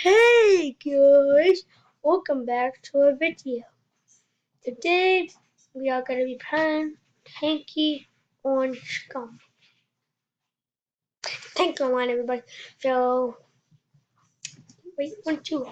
Hey guys, welcome back to our video. Today we are going to be playing Tanky on Scum. Tanky Online, everybody. So, wait, 1, 2.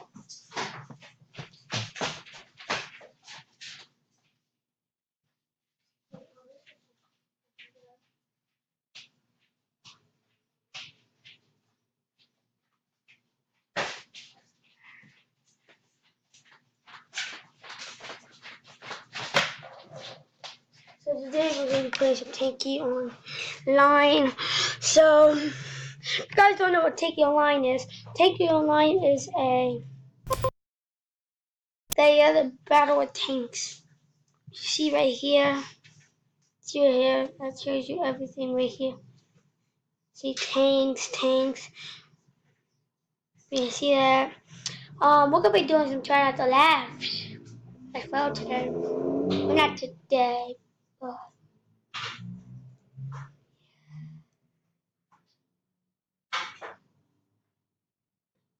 So today we're going to be playing some Tanky Online. So, if you guys don't know what Tanky Online is they are the battle with tanks. You see right here, that shows you everything right here. See tanks. You see that? We're gonna be doing some try not to laugh as well today. Well, not today, but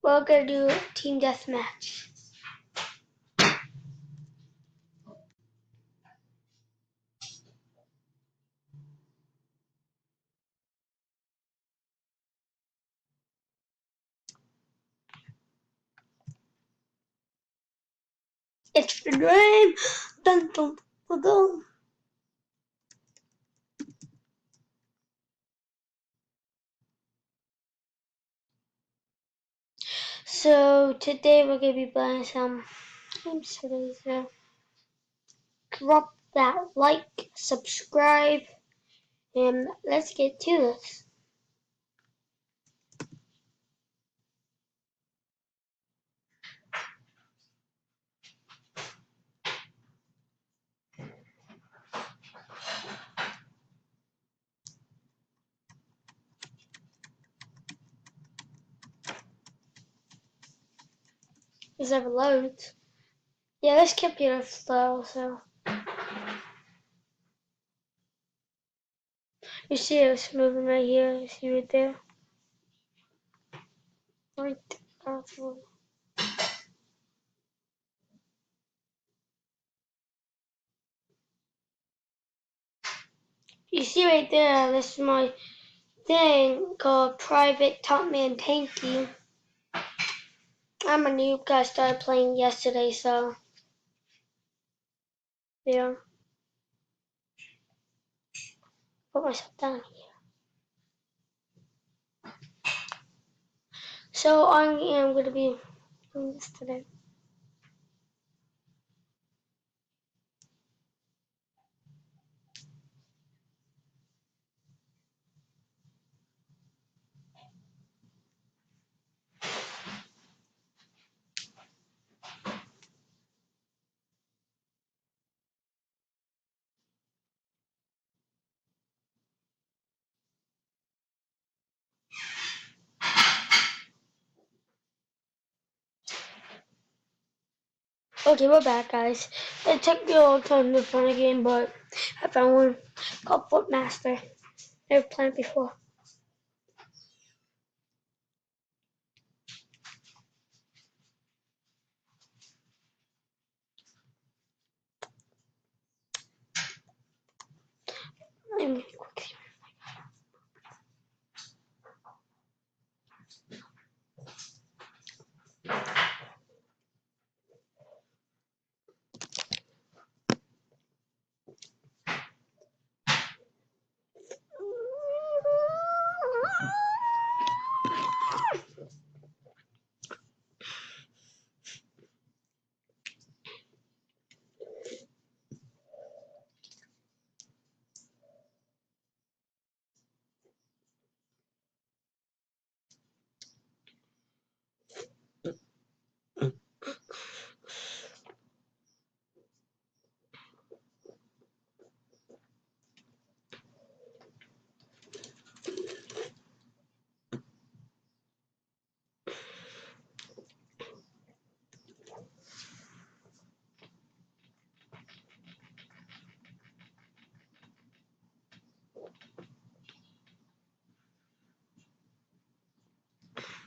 we're gonna do team deathmatch. It's the dream. Dun dun dun dun. So today we're gonna be playing some games today. So drop that like, subscribe, and let's get to this. This never loads. Yeah, this computer's slow, so you see it's moving right here. You see right there. Right there. You see right there, this is my thing called Private Topman Tanky. I'm a noob guy, started playing yesterday, so yeah. Put myself down here. So I am going to be doing this today. Okay, we're back, guys. It took me a long time to find a game, but I found one called Footmaster. Never played before. Let me quickly.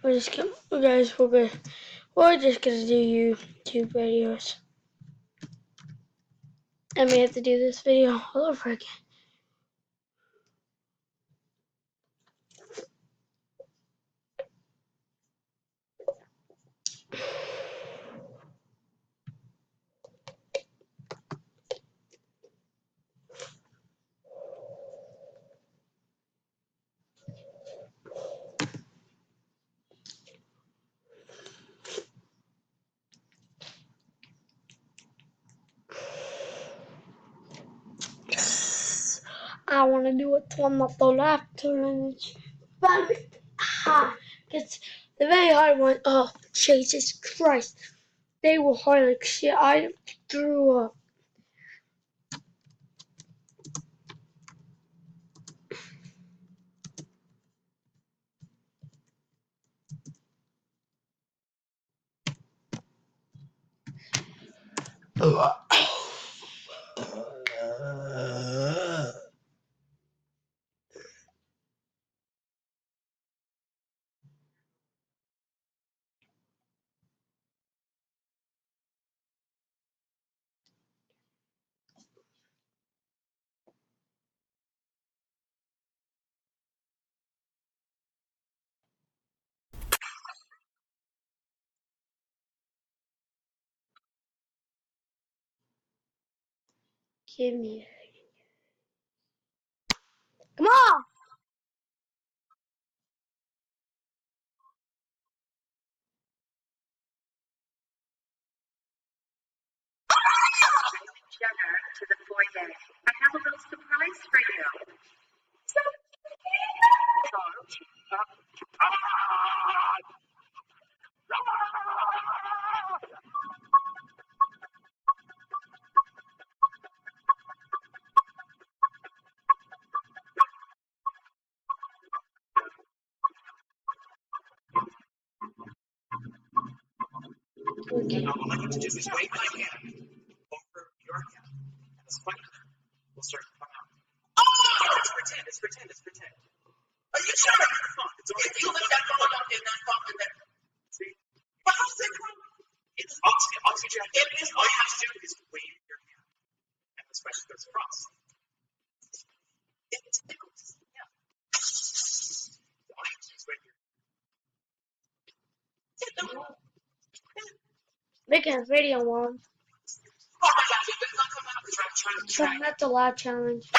We're just kidding. Guys, we're good. We're just gonna do YouTube videos. And we have to do this video all over again. I want to do it one of the left challenge. But it's the very hard one. Oh, Jesus Christ. They were hard like shit. I threw up. Give me it. Come on! Jenner to the foyer. I have a little surprise for you. Okay. All I need to do is wave my hand over your head, and the spider will start to come out. Oh, it's pretend, it's pretend, it's pretend. Are you sure? It's okay. If you let that phone up in that phone, and then see. Well, how's that from? I'll teach you how to do this. All you have to do is wave your hand, and the spider goes across. It tickles. Yeah. All you have to do is wave your hand. Making a video on. Oh my gosh, it does not come out. Try to Try not to lie challenge.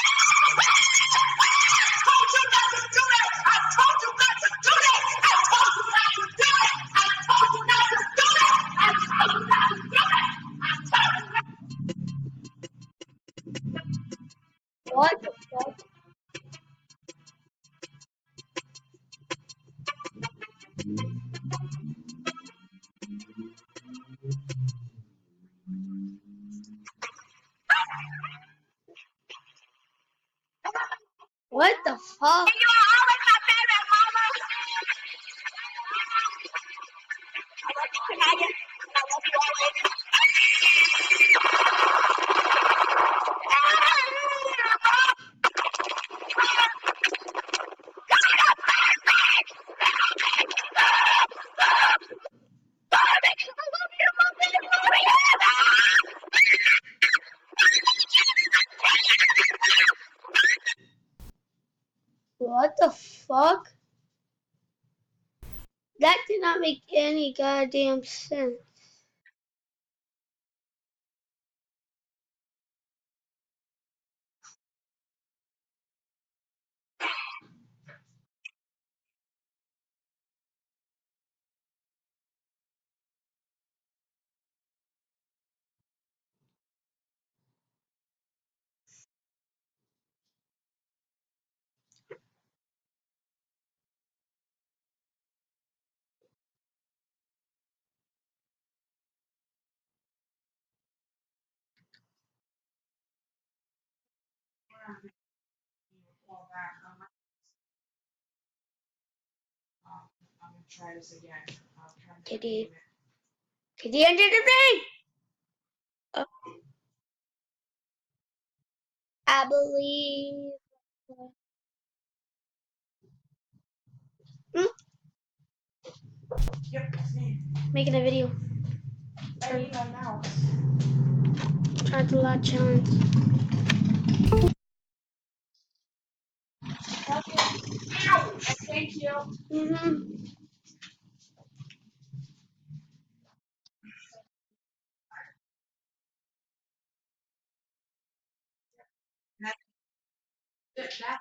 What the fuck? What the fuck? What the fuck? That did not make any goddamn sense. Kitty. Kitty under the ring! I believe. Hmm? Yep, that's me. Making a video. I need my mouse. Trying to lot challenge. Ow! Thank you. Mm-hmm. That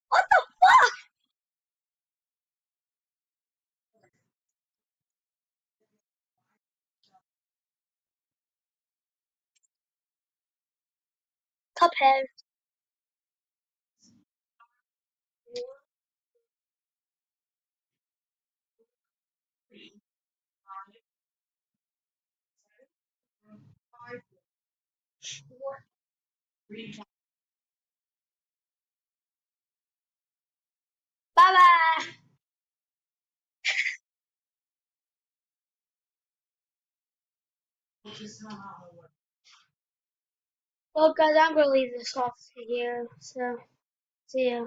What the fuck? Cuphead. Bye bye. Well, guys, I'm gonna leave this off here. So, see ya.